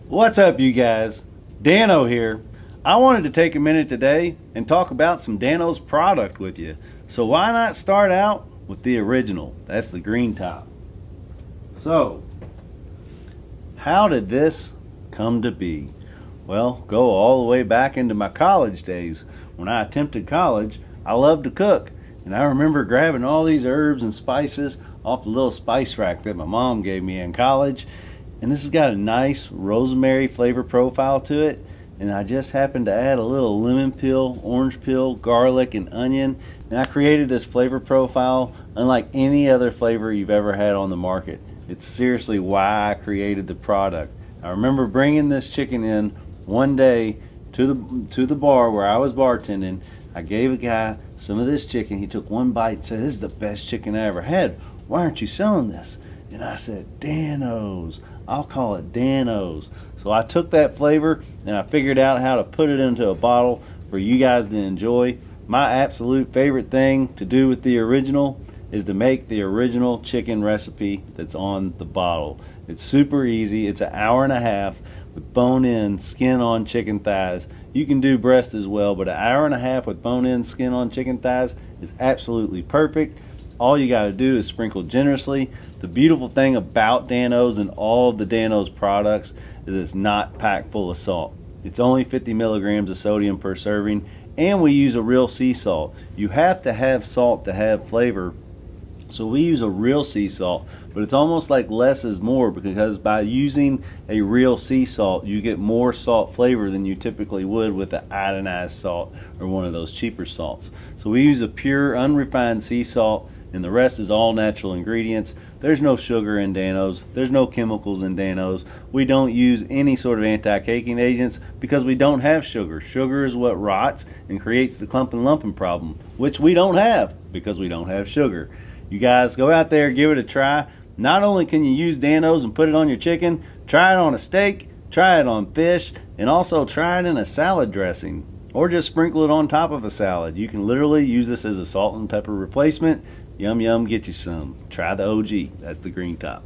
What's up, you guys? Dano here. I wanted to take a minute today and talk about some Dano's product with you. So why not start out with the original? That's the green top. So, how did this come to be? Well, go all the way back into my college days. When I attempted college, I loved to cook. And I remember grabbing all these herbs and spices off the little spice rack that my mom gave me in college. And this has got a nice rosemary flavor profile to it, and I just happened to add a little lemon peel, orange peel, garlic, and onion, and I created this flavor profile unlike any other flavor you've ever had on the market. It's seriously why I created the product. I remember bringing this chicken in one day to the bar where I was bartending. I gave a guy some of this chicken. He took one bite and said, "This is the best chicken I ever had. Why aren't you selling this?" And I said, "Dano's. I'll call it Dano's." So I took that flavor and I figured out how to put it into a bottle for you guys to enjoy. My absolute favorite thing to do with the original is to make the original chicken recipe that's on the bottle. It's super easy. It's an hour and a half with bone-in, skin-on chicken thighs. You can do breast as well, but an hour and a half with bone-in, skin-on chicken thighs is absolutely perfect. All you got to do is sprinkle generously. The beautiful thing about Dano's and all of the Dano's products is it's not packed full of salt. It's only 50 milligrams of sodium per serving, and we use a real sea salt. You have to have salt to have flavor, so we use a real sea salt, but it's almost like less is more, because by using a real sea salt, you get more salt flavor than you typically would with the iodized salt or one of those cheaper salts. So we use a pure, unrefined sea salt, and the rest is all natural ingredients. There's no sugar in Dano's. There's no chemicals in Dano's. We don't use any sort of anti-caking agents because we don't have sugar. Sugar is what rots and creates the clump and lumping problem, which we don't have because we don't have sugar. You guys go out there, give it a try. Not only can you use Dano's and put it on your chicken, try it on a steak, try it on fish, and also try it in a salad dressing, or just sprinkle it on top of a salad. You can literally use this as a salt and pepper replacement. Yum yum, get you some. Try the OG. That's the green top.